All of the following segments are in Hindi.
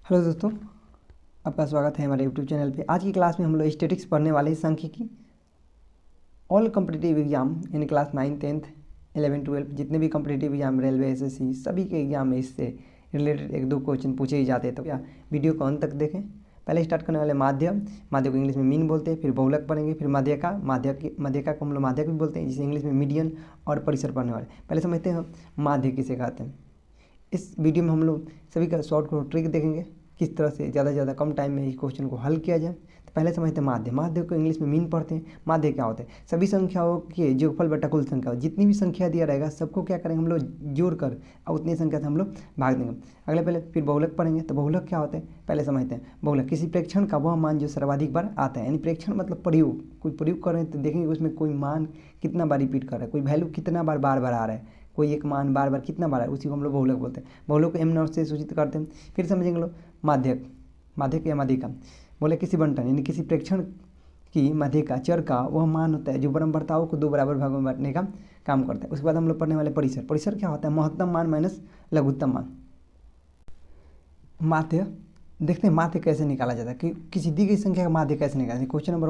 हेलो दोस्तों, आपका स्वागत है हमारे यूट्यूब चैनल पे। आज की क्लास में हम लोग स्टैटिक्स पढ़ने वाले हैं। सांख्यिकी ऑल कॉम्पिटिटिव एग्जाम यानी क्लास 9, 10, 11, 12 जितने भी कॉम्पिटिटिव एग्जाम, रेलवे, एसएससी, सभी के एग्जाम में इससे रिलेटेड एक दो क्वेश्चन पूछे ही जाते हैं। तो क्या वीडियो को अंत तक देखें। पहले स्टार्ट करने वाले माध्य को इंग्लिश में मीन बोलते हैं, फिर बहुलक पढ़ेंगे, फिर माध्यका को हम लोग माध्यक भी बोलते हैं, जिसे इंग्लिश में मीडियन, और परिसर पढ़ने वाले। पहले समझते हैं हम माध्य किसे कहते हैं। इस वीडियो में हम लोग सभी का शॉर्ट ट्रिक देखेंगे, किस तरह से ज़्यादा से ज़्यादा कम टाइम में इस क्वेश्चन को हल किया जाए। तो पहले समझते हैं माध्य को इंग्लिश में मीन पढ़ते हैं। माध्य क्या होता है? सभी संख्याओं के जोगफल बटा कुल संख्या, जितनी भी संख्या दिया रहेगा सबको क्या करेंगे हम लोग, जोड़ कर और उतनी संख्या से हम लोग भाग देंगे। अगले पहले फिर बहुलक पढ़ेंगे। तो बहुलक क्या होता है पहले समझते हैं। बहुलक किसी प्रेक्षण का वह मान जो सर्वाधिक बार आता है, यानी प्रेक्षण मतलब प्रयोग, कोई प्रयोग कर रहे हैं तो देखेंगे उसमें कोई मान कितना बार रिपीट कर रहा है, कोई वैल्यू कितना बार बार आ रहा है, कोई एक मान बार बार कितना बार है, उसी को हम लोग बहुलक बोलते हैं। बहुलक को एम नॉट से सूचित करते हैं। फिर समझेंगे लोग माध्यक या माध्यिका। बोले किसी बंटन यानी किसी प्रेक्षण की माध्यिका चर का वह मान होता है जो बराबरताओं को दो बराबर भागों में बांटने का काम करता है। उसके बाद हम लोग पढ़ने वाले परिसर क्या होता है? महत्तम मान माइनस लघुत्तम मान। माध्य देखते हैं माध्य कैसे निकाला जाता है कि किसी दी गई संख्या का माध्य कैसे निकालना है। क्वेश्चन नंबर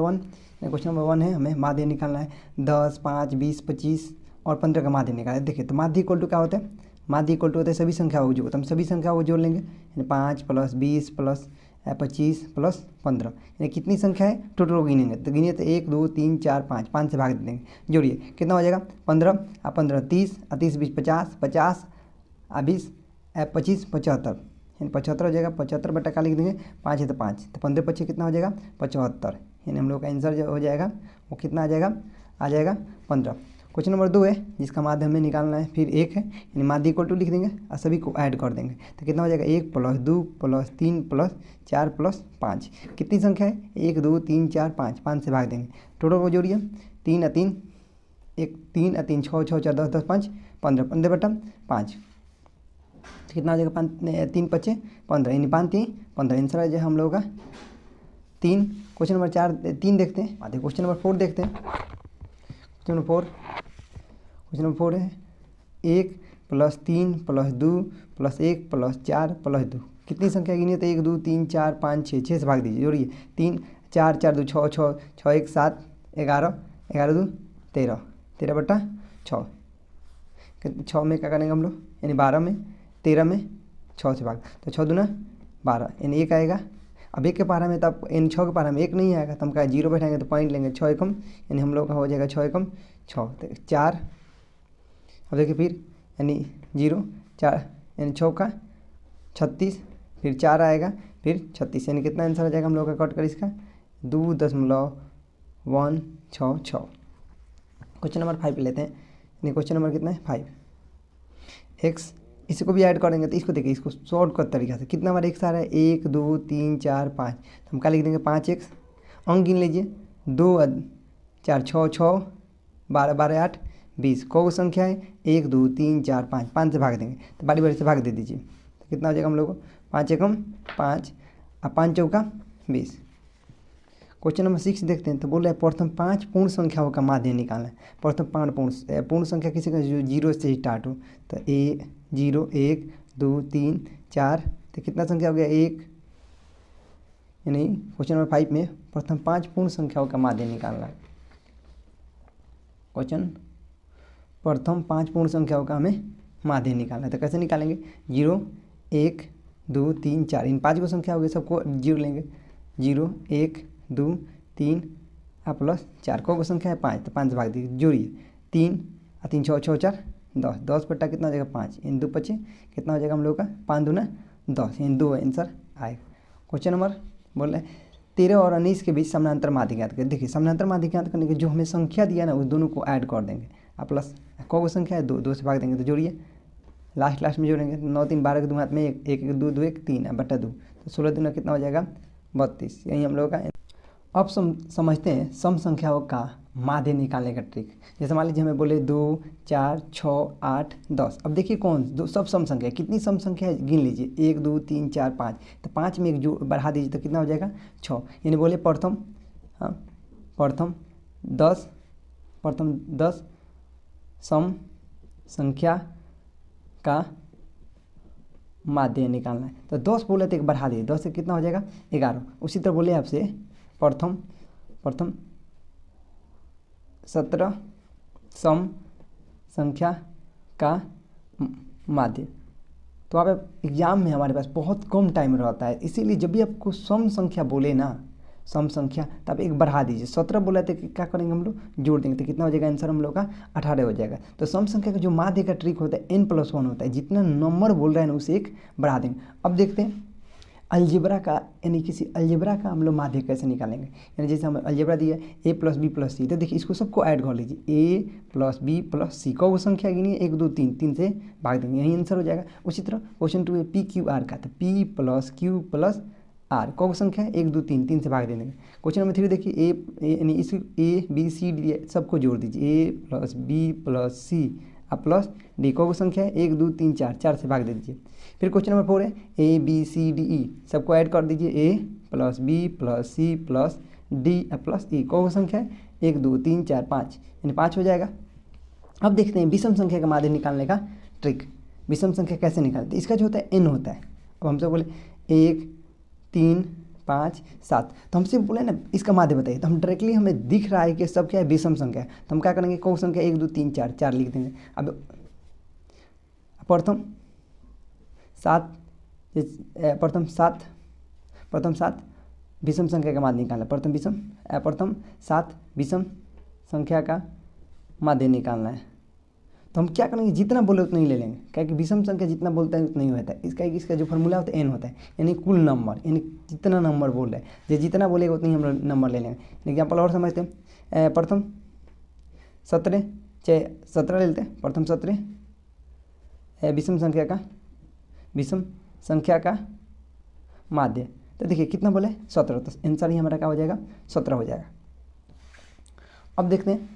वन है, हमें माध्य निकालना है 10, 5, 20, 25 और 15 का माध्य निकालना है। देखिए तो माध्य इक्वल टू क्या होता है? माध्य इक्वल टू होता है सभी संख्याओं को जोड़, तो हम सभी संख्याओं को जोड़ लेंगे, यानी 5 + 20 + 25 + 15, यानी कितनी संख्या है टोटल को गिनेंगे। तो गिनिए तो 1, 2, 3, 4, 5 से भाग दे देंगे। जोड़िए कितना हो जाएगा? 15 और 15 30 और 30 20 50, 50 और 20 25 75, यानी 75 हो जाएगा। 75 बटा का लिख देंगे, 5 है तो 5, तो 15 25 कितना हो जाएगा? 75, यानी हम लोग का आंसर जो हो जाएगा वो कितना आ जाएगा 15। क्वेश्चन नंबर 2 है जिसका माध्य हमें निकालना है, फिर 1 है, यानी माध्य इक्वल टू लिख देंगे और सभी को ऐड कर देंगे। तो कितना हो जाएगा? 1 + 2 + 3 + 4 + 5, कितनी संख्या है? 1 2 3 4 5 से भाग देंगे। टोटल को जोड़िए, 3 और 3 1, 3 और 3 6 6 4 10 10 5 15, 15 बटा 5 कितना हो जाएगा? 5 3 5 15, यानी 5 3 15, आंसर आ जाए हम लोगों का 3। क्वेश्चन नंबर 3 देखते हैं। आते क्वेश्चन नंबर 4 देखते हैं। क्वेश्चन नंबर 4 है 1 + 3 + 2 + 1 + 4 + 2, कितनी संख्या गिनी है? तो 1 2 3 4 5 6, 6 से भाग दीजिए। जोड़िए 3 4 4 2 6 6 6 1 7 11 11 2 13, 13 बटा 6, 6 में क्या करेंगे हम लोग, यानी 12 में 13 में 6 से भाग, तो 6 दूना 12, यानी 1 आएगा। अब 1 के पारा में तब यानी 6 के पारा में 1 नहीं आएगा, तो हम क्या 0 बैठाएंगे तो पॉइंट लेंगे, 6 एकम, यानी हम लोग का हो जाएगा 6 एकम 6, तो 4। अब देखिए फिर यानी 0 4, यानी 6 का 36, फिर 4 आएगा, फिर 36, यानी कितना आंसर आ जाएगा हम लोग का कट कर इसका 2.166। क्वेश्चन नंबर 5 लेते हैं, यानी क्वेश्चन नंबर कितना है 5। एक्स, इसको भी ऐड करेंगे तो इसको देखिए, इसको शॉर्टकट तरीका से कितना बार एक्स आ रहा है? 1 2 3 4 5, तो हम क्या लिख देंगे 5x। अंक गिन लीजिए, 2 4 6 6 12 12 8 20, कौ संख्या है? 1 2 3 4 5 से भाग देंगे, तो बारी बारी से भाग दे दीजिए, तो कितना हो जाएगा हम लोग को? 5 एकम 5 और 5 चौका 20। क्वेश्चन नंबर 6 देखते हैं। तो बोल रहे हैं प्रथम 5 पूर्ण संख्याओं का माध्य निकालना है। प्रथम 5 पूर्ण संख्या किसी का जो 0 से स्टार्ट हो, तो 0 1 2 3 4, तो कितना संख्या हो गया? 1, यानी क्वेश्चन नंबर 5 में प्रथम 5 पूर्ण संख्याओं का माध्य निकालना है। क्वेश्चन प्रथम 5 पूर्ण संख्याओं का हमें माध्य निकालना है, तो कैसे निकालेंगे? 0 1 2 3 4, इन 5 को संख्या हो गई, सबको 0 लेंगे, 0 1 2 3 + 4, को संख्या है 5, तो 5 से भाग दीजिए। जोड़िए 3 और 3 6 6 4 10, 10 बट्टा कितना हो जाएगा 5, इन 2 25 कितना हो जाएगा हम लोग का? 5 दूना 10, इन 2 आंसर आएगा। क्वेश्चन नंबर बोल रहे हैं 13 और 19 के बीच समानांतर माध्य ज्ञात करें। देखिए समानांतर माध्य ज्ञात करने के जो हमें संख्या दिया ना, उस दोनों को ऐड कर देंगे, और प्लस को संख्या है 2 से भाग देंगे, तो जोड़िए लास्ट में जोड़ेंगे, 9 3 12 के 2 हाथ में 1 1 2 2 1 3 बट्टा 2, तो 16 दूना कितना हो जाएगा 32, यही हम लोगों का। अब समझते हैं सम संख्याओं का माध्य निकालने का ट्रिक। जैसे मान लीजिए हमें बोले 2 4 6 8 10, अब देखिए कौन दो सब सम संख्या है, कितनी सम संख्या है गिन लीजिए, 1 2 3 4 5, तो 5 में एक जो बढ़ा दीजिए तो कितना हो जाएगा 6, यानी बोले प्रथम 10 सम संख्या का माध्य निकालना है। तो 10 बोले तो एक बढ़ा दिए, 10 से कितना हो जाएगा 11। उसी तरह बोले आपसे प्रथम 17 सम संख्या का माध्य। तो आप एग्जाम में हमारे पास बहुत कम टाइम रहता है, इसीलिए जब भी आपको सम संख्या बोले ना, सम संख्या, तो आप एक बढ़ा दीजिए। 17 बोला तो क्या करेंगे हम लोग, जोड़ देंगे, तो कितना हो जाएगा आंसर हम लोग का 18 हो जाएगा। तो सम संख्या का जो माध्य का ट्रिक होता है n+1 होता है, जितना नंबर बोल रहे हैं ना उसे एक बढ़ा देंगे। अब देखते हैं अलजेब्रा का, यानी किसी अलजेब्रा का हम लोग माध्य कैसे निकालेंगे। यानी जैसे हम अलजेब्रा दिया a + b + c, तो देखिए इसको सबको ऐड कर लीजिए, a + b + c। कौ संख्या गिनिए 1 2 3, 3 से भाग देंगे, यही आंसर हो जाएगा। उसी तरह क्वेश्चन 2 है p q r का, तो p + q + r, कौ संख्या है 1 2 3, 3 से भाग देंगे। क्वेश्चन नंबर 3 देखिए यानी इस a b c d सबको जोड़ दीजिए, a + b + c plus D, कौ संख्या है 1 2 3 4, 4 से भाग दे दीजिए। फिर क्वेश्चन नंबर 4 है a b c d e, सबको ऐड कर दीजिए, a + b + c + d + e, कौ संख्या है 1 2 3 4 5, यानी 5 हो जाएगा। अब देखते हैं विषम संख्या का माध्य निकालने का ट्रिक। विषम संख्या कैसे निकालते हैं, इसका जो होता है n होता है। अब हमसे बोले 1 3 5 7, तो हमसे बोले ना इसका माध्य बताइए, तो हम डायरेक्टली हमें दिख रहा है कि सब क्या है विषम संख्या है, तो हम क्या करेंगे, कौ संख्या 1 2 3 4, 4 लिख देंगे। अब प्रथम 7 विषम संख्या का माध्य निकालना, प्रथम 7 विषम संख्या का माध्य निकालना है। तो हम क्या करेंगे, जितना बोले उतना ही ले लेंगे, क्योंकि विषम संख्या जितना बोलता है उतना ही होता है। इसका जो फॉर्मूला होता है n होता है, यानी कुल नंबर, यानी जितना नंबर बोल रहे हैं, जितना बोलेगा उतना ही हम लोग नंबर ले लेंगे। एग्जाम्पल और समझते हैं, प्रथम 17 ले लेते हैं, प्रथम 17 विषम संख्या का माध्य। तो देखिए कितना बोले 17, तो आंसर ही हमारा क्या हो जाएगा 17 हो जाएगा। अब देखते हैं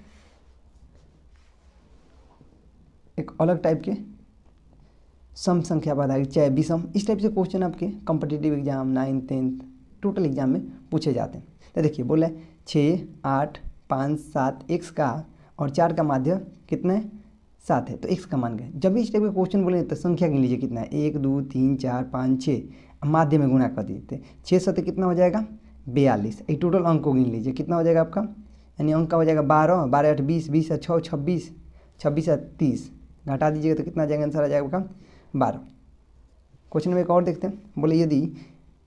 एक अलग टाइप के सम संख्या बताइए, चाहे विषम, इस टाइप से क्वेश्चन आपके competitive exam 9th 10th total exam में पूछे जाते हैं। तो देखिए बोला 6 8 5 7 x का और 4 का माध्य कितना है 7 है, तो x का मान गए। जब भी इस टाइप का क्वेश्चन बोले तो संख्या गिन लीजिए कितना है, 1 2 3 4 5 6, माध्य में गुणा कर दीजिए, 6 7 कितना हो जाएगा 42। एक टोटल अंक को गिन लीजिए, कितना हो जाएगा आपका, यानी अंक का हो जाएगा 12 12 8 20 20 6 26 26 30, घटा दीजिएगा तो कितना आ जाएगा, आंसर आ जाएगा आपका 12। क्वेश्चन में एक और देखते हैं, बोले यदि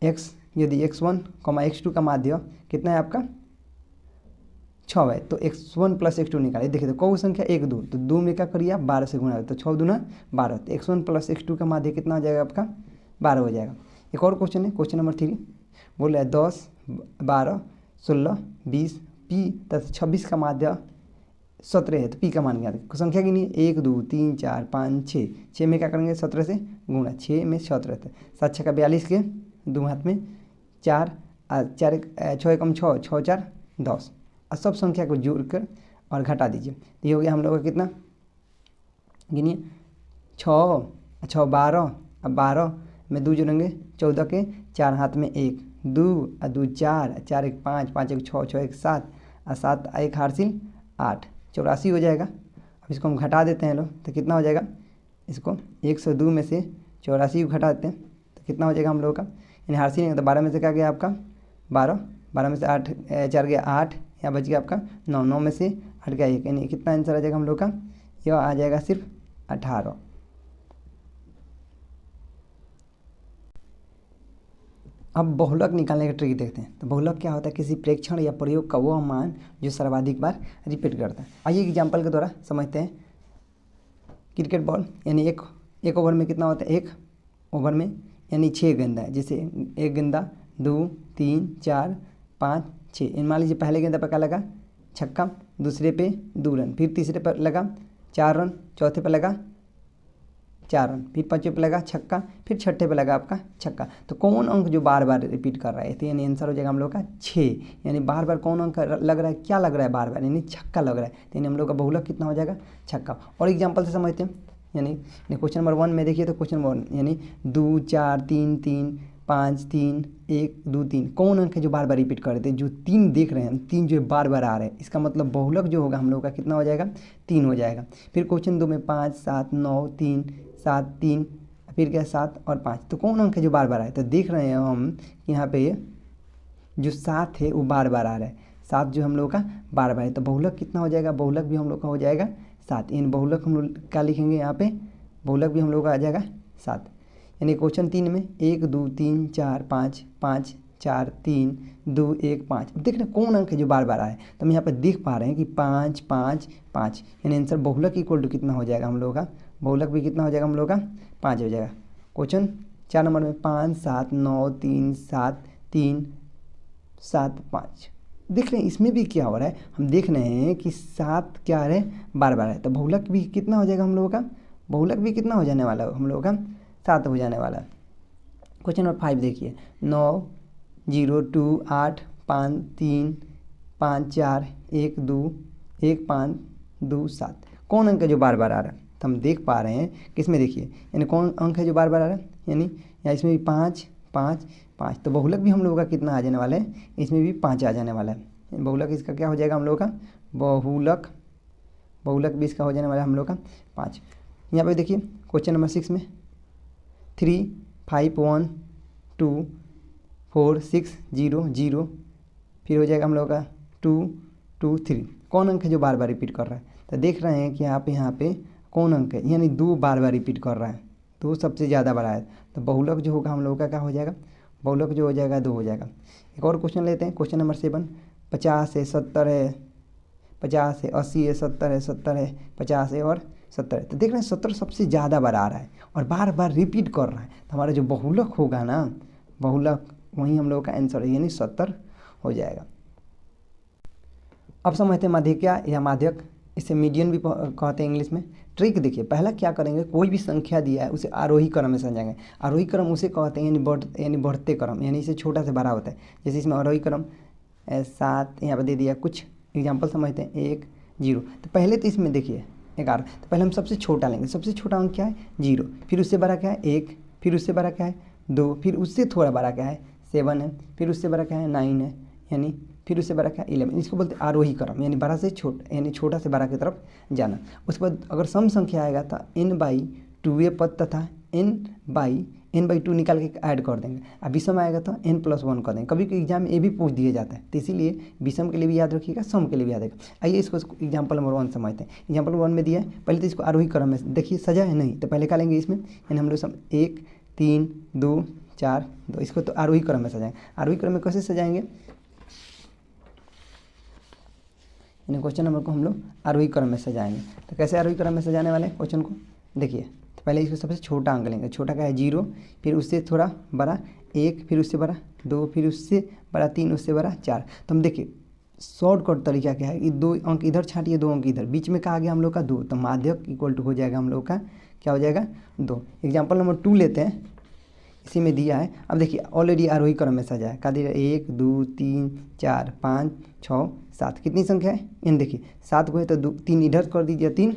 x1, x2 का माध्य कितना है आपका 6 है, तो x1 + x2 निकालिए। देखिए तो कौ संख्या 1 2, तो 2 में क्या करिए आप 12 से गुणा, तो 6 दूना 12, तो x1 + x2 का माध्य कितना हो जाएगा आपका 12 हो जाएगा। एक और क्वेश्चन है, क्वेश्चन नंबर 3 बोले 10 12 16 20 p तथा 26 का माध्य 17 है, तो p का मान क्या है, संख्या गिनिए 1 2 3 4 5 6, 6 में क्या करेंगे 17 से गुणा, 6 में 17, 7 6 का 42 के 2 हाथ में 4 4 6 एकम 6 6 4 10, और सब संख्या को जोड़कर और घटा दीजिए, तो ये हो गया हम लोग का कितना, गिनिए 6 6 12, अब 12 में 2 जोड़ेंगे 14 के 4 हाथ में 1 2 2 4 4 1 5 5 1 6 6 1 7 और 7 1 हारसिल 8, 84 हो जाएगा। अब इसको हम घटा देते हैं लोग, तो कितना हो जाएगा, इसको 102 में से 84 को घटा देते हैं तो कितना हो जाएगा हम लोगों का, यानी हारसी नहीं, तो 12 में से क्या गया आपका 12, 12 में से 8 4 गया 8, यहाँ बच गया आपका 9, 9 में से 8 गया 1, यानी कितना आंसर आ जाएगा हम लोग का, यह आ जाएगा सिर्फ 18। अब बहुलक निकालने का ट्रिक देखते हैं। तो बहुलक क्या होता है, किसी प्रेक्षण या प्रयोग का वह मान जो सर्वाधिक बार रिपीट करता है। आइए एग्जाम्पल के द्वारा समझते हैं। क्रिकेट बॉल, यानी एक ओवर में कितना होता है, एक ओवर में यानी 6 गेंदा है, जैसे एक गेंदा 2 3 4 5 6, मान लीजिए पहले गेंदा पर क्या लगा छक्का, दूसरे पे 2 रन, फिर तीसरे पर लगा 4 रन, चौथे पर लगा 4 रन, फिर पांचवें पे लगा छक्का, फिर छठे पे लगा आपका छक्का। तो कौन अंक जो बार बार रिपीट कर रहा है, तो यानी आंसर हो जाएगा हम लोग का 6, यानी बार बार कौन अंक लग रहा है, क्या लग रहा है बार बार, यानी छक्का लग रहा है, तो यानी हम लोग का बहुलक कितना हो जाएगा छक्का। और एग्जाम्पल से समझते हैं, यानी क्वेश्चन नंबर 1 में देखिए, तो क्वेश्चन 1 यानी 2 4 3 3 5 3 1 2 3, कौन अंक है जो बार बार रिपीट कर रहे थे, जो 3 देख रहे हैं, 3 जो बार बार आ रहे हैं, इसका मतलब बहुलक जो होगा हम लोग का कितना हो जाएगा 3 हो जाएगा। फिर क्वेश्चन 2 में 5 7 9 3 7 3, फिर क्या 7 और 5, तो कौन अंक है जो बार बार आए? तो देख रहे हैं हम यहाँ पे जो 7 है वो बार बार आ रहा है, 7 जो हम लोग का बार बार है। तो बहुलक कितना हो जाएगा? बहुलक भी हम लोग का हो जाएगा 7। इन बहुलक हम लोग क्या लिखेंगे यहाँ पे? बहुलक भी हम लोग का आ जाएगा 7। यानी क्वेश्चन 3 में 1 2 3 4 5 5 4 3 2 1 5। अब देख रहे हैं कौन अंक है जो बार बार आए, तो हम यहाँ पर देख पा रहे हैं कि 5 5 5, यानी आंसर बहुलक इक्वल टू कितना हो जाएगा हम लोग का? बहुलक भी कितना हो जाएगा हम लोग का? 5 हो जाएगा। क्वेश्चन 4 नंबर में 5 7 9 3 7 3 7 5। देख रहे हैं इसमें भी क्या हो रहा है, हम देख रहे हैं कि 7 क्या है? बार बार है, तो बहुलक भी कितना हो जाएगा हम लोगों का? बहुलक भी कितना हो जाने वाला है हम लोगों का? 7 हो जाने वाला है। क्वेश्चन नंबर 5 देखिए, 9 0 2 8 5 3 5 4 1 2 1 5 2 7, कौन अंक है जो बार बार आ रहा है? तो हम देख पा रहे हैं कि इसमें देखिए, यानी कौन अंक है जो बार बार आ रहा है, यानी या इसमें भी 5 5 5, तो बहुलक भी हम लोगों का कितना आ जाने वाला है? इसमें भी 5 आ जाने वाला है। बहुलक इसका क्या हो जाएगा हम लोगों का? बहुलक भी इसका हो जाने वाला है हम लोग का 5। यहाँ पे देखिए क्वेश्चन नंबर 6 में 3 5 1 2 4 6 0 0, फिर हो जाएगा हम लोग का 2 2 3, कौन अंक है जो बार बार रिपीट कर रहा है? तो देख रहे हैं कि यहाँ पे कौन अंक है, यानी 2 बार बार रिपीट कर रहा है, 2 सबसे ज़्यादा बड़ा है। तो बहुलक जो होगा हम लोगों का क्या हो जाएगा? बहुलक जो हो जाएगा 2 हो जाएगा। एक और क्वेश्चन लेते हैं, क्वेश्चन नंबर 7, 50 है 70 है 50 है 80 है 70 है 70 है 50 है और 70 है। तो देख रहे हैं 70 सबसे ज़्यादा बार आ रहा है और बार बार रिपीट कर रहा है, तो हमारा जो बहुलक होगा ना, बहुलक वहीं हम लोगों का आंसर है, यानी 70 हो जाएगा। अब समझते हैं माध्यिका या माध्यक, इसे मीडियन भी कहते हैं इंग्लिश में। ट्रिक देखिए, पहला क्या करेंगे, कोई भी संख्या दिया है उसे आरोही क्रम में सजाएंगे। आरोही क्रम उसे कहते हैं यानी बढ़ते क्रम, यानी इसे छोटा से बड़ा होता है। जैसे इसमें आरोही क्रम 7 यहाँ पर दे दिया, कुछ एग्जाम्पल समझते हैं, 1 0। तो पहले तो इसमें देखिए 11, तो पहले हम सबसे छोटा लेंगे, सबसे छोटा अंक क्या है? 0, फिर उससे बड़ा क्या है? 1, फिर उससे बड़ा क्या है? 2, फिर उससे थोड़ा बड़ा क्या है? 7 है, फिर उससे बड़ा क्या है? 9 है, यानी फिर उससे बड़ा क्या? 11। इसको बोलते हैं आरोही क्रम, यानी बड़ा से छोटा, यानी छोटा से बड़ा की तरफ जाना। उसके बाद अगर सम संख्या आएगा तो n/2 पद तथा n/2 निकाल के ऐड कर देंगे। अब विषम आएगा तो n+1 कर देंगे। कभी कभी एग्जाम में ये भी पूछ दिया जाता है, तो इसीलिए विषम के लिए भी याद रखिएगा, सम के लिए भी याद रखिएगा। आइए इसको एग्जाम्पल नंबर 1 समझते हैं। एग्जाम्पल 1 में दिया है, पहले तो इसको आरोही क्रम में देखिए, सजा है नहीं, तो पहले क्या लेंगे इसमें, यानी हम लोग 1 3 2 4 2, इसको तो आरोही क्रम में सजाएंगे। आरोही क्रम में कैसे सजाएंगे, यानी क्वेश्चन नंबर को हम लोग आरोही क्रम में सजाएंगे। तो कैसे आरोही क्रम में सजाने वाले हैं क्वेश्चन को देखिए, तो पहले इसको सबसे छोटा अंक लेंगे, छोटा क्या है? 0, फिर उससे थोड़ा बड़ा 1, फिर उससे बड़ा 2, फिर उससे बड़ा 3, उससे बड़ा 4। तो हम देखिए शॉर्टकट तरीका क्या है कि 2 अंक इधर छाटिए, 2 अंक इधर, बीच में कहा गया हम लोग का 2, तो माध्यक इक्वल टू हो जाएगा हम लोग का क्या हो जाएगा? 2। एग्जाम्पल नंबर 2 लेते हैं, इसी में दिया है। अब देखिए ऑलरेडी आरोही क्रम में सजा है, क्या दिया? 1 2 3 4 5 6 7, कितनी संख्या है? इन देखिए 7 को है तो 3 इधर कर दीजिए, 3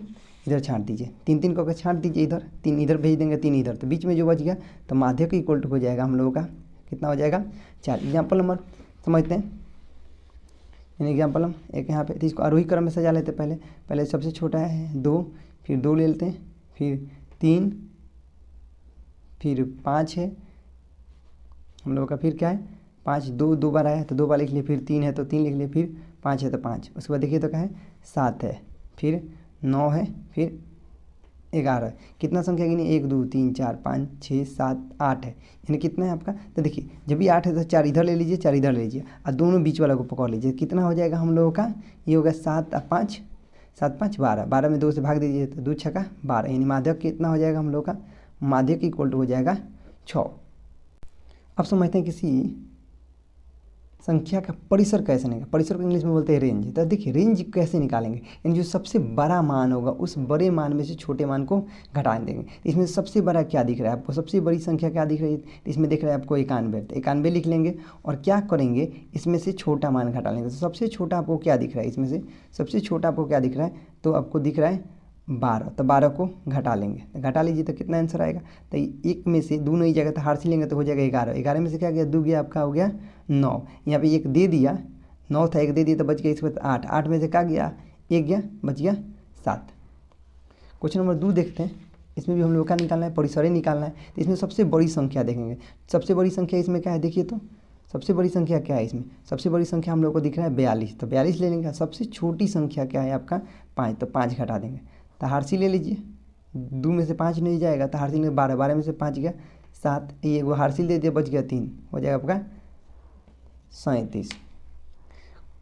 इधर छांट दीजिए, 3 3 करके छांट दीजिए, इधर 3 इधर भेज देंगे, 3 इधर, तो बीच में जो बच गया तो माध्यक इक्वल टू हो जाएगा हम लोगों का कितना हो जाएगा? 4। एग्जाम्पल नंबर समझते हैं, यानी एग्जाम्पल हम एक यहाँ पे, तो इसको आरोही क्रम में सजा लेते हैं। पहले सबसे छोटा है 2, फिर 2 ले लेते हैं, फिर 3, फिर 5 है हम लोगों का, फिर क्या है? 5 2 बार आया तो 2 बार लिख लिए, फिर 3 है तो 3 लिख लिए, फिर 5 है तो 5। उसके बाद देखिए तो क्या है? 7 है, फिर 9 है, फिर 11। कितना संख्या गिनी? 1 2 3 4 5 6 7 8 है, यानी कितना है आपका? तो देखिए जब भी 8 है तो 4 इधर ले लीजिए, 4 इधर ले लीजिए, और दोनों बीच वाला को पकड़ लीजिए। कितना हो जाएगा हम लोगों का? ये होगा 7 और 5, 7 5 12, 12 में 2 से भाग दीजिए तो 2 छक्का 12, यानी माध्यक कितना हो जाएगा हम लोग का? माध्यक इक्वल टू हो जाएगा 6। अब समझते हैं किसी संख्या का परिसर कैसे निकालेंगे। परिसर को इंग्लिश में बोलते हैं रेंज। तो देखिए रेंज कैसे निकालेंगे, यानी जो सबसे बड़ा मान होगा उस बड़े मान में से छोटे मान को घटा देंगे। इसमें सबसे बड़ा क्या दिख रहा है आपको? सबसे बड़ी संख्या क्या दिख रही है? इसमें दिख रहा है आपको 91, तो 91 लिख लेंगे और क्या करेंगे, इसमें से छोटा मान घटा लेंगे। तो सबसे छोटा आपको क्या दिख रहा है? इसमें से सबसे छोटा आपको क्या दिख रहा है? तो आपको दिख रहा है 12, तो 12 को घटा लेंगे, तो घटा लीजिए तो कितना आंसर आएगा? तो एक में से दोनों ही जगह तो हार से लेंगे तो हो जाएगा 11, 11 में से क्या गया? 2 गया, आपका हो गया 9। यहाँ पे 1 दे दिया, 9 था, 1 दे दिया तो बच गया इसके बाद 8, 8 में से क्या गया? 1 गया, बच गया 7। क्वेश्चन नंबर 2 देखते हैं, इसमें भी हम लोग का निकालना है, परिसरे निकालना है। तो इसमें सबसे बड़ी संख्या देखेंगे। सबसे बड़ी संख्या इसमें क्या है देखिए, तो सबसे बड़ी संख्या क्या है इसमें, सबसे बड़ी संख्या हम लोग को दिख रहा है 42, तो 42 ले लेंगे। सबसे छोटी संख्या क्या है आपका 5, तो 5 घटा देंगे। तो हारसी ले लीजिए, 2 में से 5 नहीं जाएगा तो हारसी में 12, 12 में से 5 गया 7, ये वो हारसी दे दिया, बच गया 3, हो जाएगा आपका 37।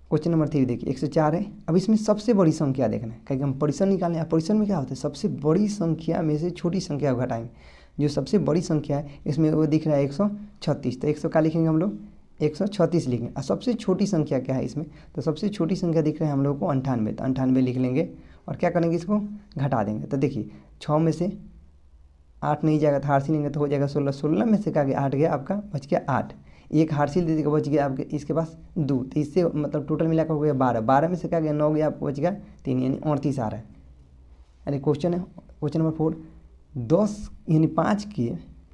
क्वेश्चन नंबर 3 देखिए 104 है। अब इसमें सबसे बड़ी संख्या देखना है, क्योंकि हम परिसर निकालने हैं। परिसर में क्या होता है, सबसे बड़ी संख्या में से छोटी संख्या को घटाएंगे। जो सबसे बड़ी संख्या है इसमें वो दिख रहा है 136, तो 100 का लिखेंगे हम लोग 136 लिखेंगे। और सबसे छोटी संख्या क्या है इसमें, तो सबसे छोटी संख्या दिख रहा है हम लोग को 98, तो 98 लिख लेंगे। और क्या करेंगे, इसको घटा देंगे। तो देखिए 6 में से 8 नहीं जाएगा तो हारसी लेंगे, तो हो जाएगा 16, 16 में से क्या गया 8 गया आपका, बच गया 8। एक हारसी दे देगा, बच गया आपके इसके पास 2, तो इससे मतलब टोटल मिलाकर हो गया 12, 12 में से क्या गया 9 गया, आपको बच गया 3, यानी 38 आ रहा है। यानी क्वेश्चन है क्वेश्चन नंबर 4, 10 यानी 5 के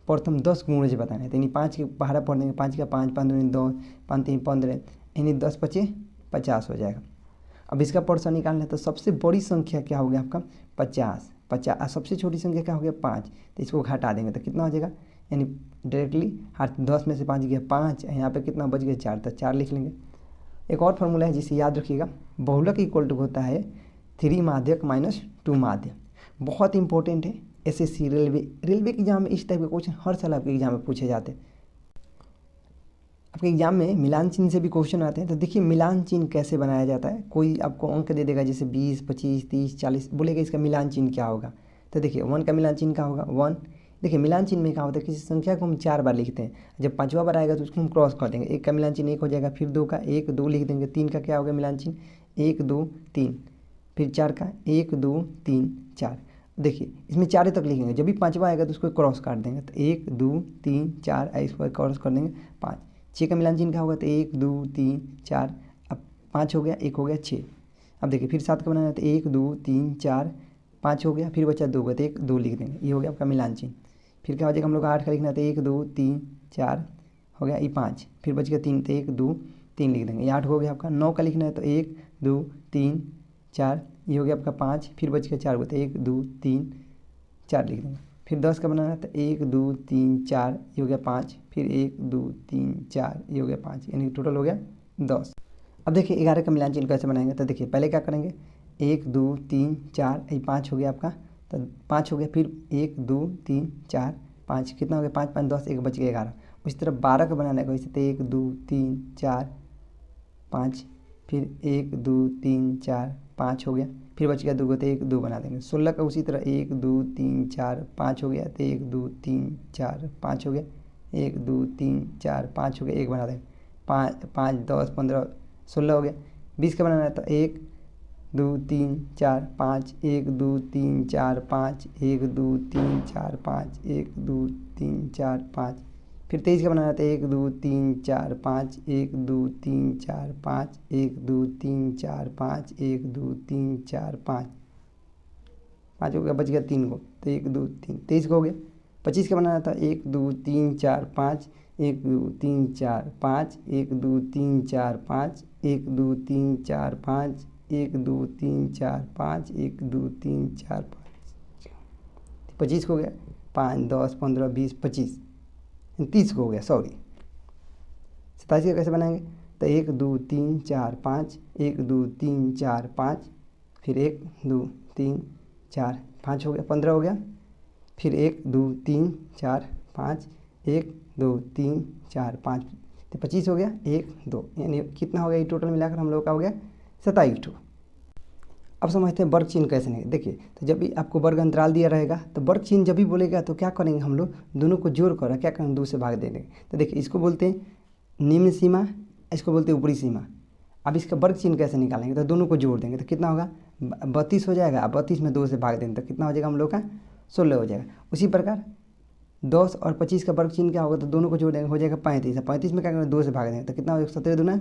प्रथम 10 गुणज बताना है। तो यानी 5 के पहाड़ा पढ़ देंगे, 5 का 5, 5 दूनी 2, 5 3 15, यानी 10 5 50 हो जाएगा। अब इसका परसा निकालना है, तो सबसे बड़ी संख्या क्या हो गया आपका 50, 50। सबसे छोटी संख्या क्या हो गया 5, तो इसको घटा देंगे तो कितना हो जाएगा, यानी डायरेक्टली 10 में से 5 गया 5, यहाँ पे कितना बच गया 4, तो 4 लिख लेंगे। एक और फार्मूला है जिसे याद रखिएगा, बहुलक इक्वल टू होता है 3 माध्यक माइनस 2 माध्यक। बहुत इंपॉर्टेंट है, एसएससी रेलवे के एग्जाम में इस टाइप के क्वेश्चन हर साल आपके एग्जाम में पूछे जाते हैं। आपके एग्जाम में मिलान चिन्ह से भी क्वेश्चन आते हैं। तो देखिए मिलान चिन्ह कैसे बनाया जाता है, कोई आपको अंक दे देगा जैसे 20, 25, 30, 40, बोलेगा इसका मिलान चिन्ह क्या होगा। तो देखिए 1 का मिलान चिन्ह क्या होगा 1। देखिए मिलान चिन्ह में क्या होता है, किसी संख्या को हम 4 बार लिखते हैं, जब 5वां बार आएगा तो उसको हम क्रॉस कर देंगे। 1 का मिलान चिन्ह 1 हो जाएगा, फिर 2 का 1 2 लिख देंगे, 3 का क्या होगा मिलान चिन्ह 1 2 3, फिर 4 का 1 2 3 4। देखिए इसमें 4 तक लिखेंगे, जब भी 5वां आएगा तो उसको क्रॉस काट देंगे, तो 1 2 3 4, इसको क्रॉस कर देंगे 5। 6 का मिलान चिन्ह क्या होगा, तो 1 2 3 4, अब 5 हो गया, 1 हो गया 6। अब देखिए फिर 7 का बनाना है, तो 1 2 3 4 5 हो गया, फिर बचा 2 का, तो 1 2 लिख देंगे, ये हो गया आपका मिलान चिन्ह। फिर क्या हो जाएगा, हम लोग 8 का लिखना है, तो 1 2 3 4 हो गया, ये 5, फिर बच गया 3, तो 1 2 3 लिख देंगे, ये 8 हो गया आपका। 9 का लिखना है, तो 1 2 3 4, ये हो गया आपका 5, फिर बच गया 4, तो 1 2 3 4 लिख देंगे। फिर 10 का बनाना है, तो 1 2 3 4, ये हो गया 5, फिर 1 2 3 4, ये हो गया 5, यानी टोटल हो गया 10। अब देखिए 11 का मिलान चिन्ह कैसे बनाएंगे, तो देखिए पहले क्या करेंगे 1 2 3 4, ये 5 हो गया आपका, तो 5 हो गया, फिर 1 2 3 4 5, कितना हो गया 5 5 10, 1 बच गया 11। उसी तरह 12 का बनाना है वैसे, तो 1 2 3 4 5, फिर 1 2 3 4 5 हो गया, फिर बच गया 2 को, तो 1 2 बना देंगे। 16 का उसी तरह 1 2 3 4 5 हो गया, तो 1 2 3 4 5 हो गया, 1 2 3 4 5 हो गया, 1 बना देंगे। 5 5 10 15 16 हो गया। 20 का बनाना है, तो 1 2 3 4 5, 1 2 3 4 5, 1 2 3 4 5, 1 2 3 4 5। फिर 23 का बनाना है, तो 1 2 3 4 5, 1 2 3 4 5, 1 2 3 4 5, 1 2 3 4 5, 5 हो गया, बच गया 3 को, तो 1 2 3 23 को हो गया। 25 का बनाना था, 1 2 3 4 5, 1 2 3 4 5, 1 2 3 4 5, 1 2 3 4 5, 1 2 3 4 5, 1 2 3 4 5, 25 को हो गया। 5 10 15 20 25, 30 को हो गया, सॉरी। 27 का कैसे बनाएंगे, तो 1 2 3 4 5, 1 2 3 4 5, फिर 1 2 3 4 5 हो गया, 15 हो गया। फिर 1 2 3 4 5, 1 2 3 4 5, तो 25 हो गया, 1 2, यानी कितना हो गया ये टोटल मिलाकर हम लोग का हो गया 27 ठो। अब समझते हैं वर्ग चिन्ह कैसे नहीं। देखिए तो जब भी आपको वर्ग अंतराल दिया रहेगा, तो वर्ग चिन्ह जब भी बोलेगा तो क्या करेंगे हम लोग, दोनों को जोड़ कर क्या करेंगे 2 से भाग दे देंगे। तो देखिए इसको बोलते हैं निम्न सीमा, इसको बोलते हैं ऊपरी सीमा। अब इसका वर्ग चिन्ह कैसे निकालेंगे, तो दोनों को जोड़ देंगे, तो कितना होगा 32 हो जाएगा। अब 32 में 2 से भाग देंगे तो कितना हो जाएगा हम लोग का 16 हो जाएगा। उसी प्रकार 10 और 25 का वर्ग चिन्ह क्या होगा, तो दोनों को जोड़ देंगे, हो जाएगा 35। 35 में क्या करेंगे 2 से भाग देंगे, तो कितना हो जाएगा 17 दूना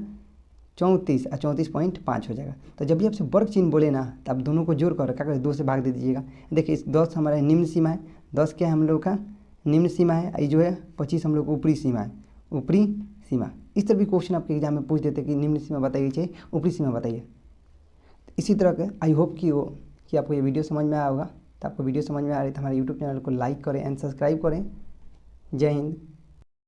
34 और 34.5 हो जाएगा। तो जब भी आपसे वर्ग चिन्ह बोले ना, तो आप दोनों को जोड़ कर क्या करें 2 से भाग दे दीजिएगा। देखिए 10 हमारा निम्न सीमा है, 10 क्या है हम लोग का निम्न सीमा है, ये जो है 25 हम लोग को ऊपरी सीमा है, ऊपरी सीमा। इस तरह भी क्वेश्चन आपके एग्जाम में पूछ देते कि निम्न सीमा बताइए चाहिए ऊपरी सीमा बताइए। इसी तरह के आई होप कि आपको ये वीडियो समझ में आया होगा। तो आपको वीडियो समझ में आ रही है तो हमारे यूट्यूब चैनल को लाइक करें एंड सब्सक्राइब करें। जय हिंद।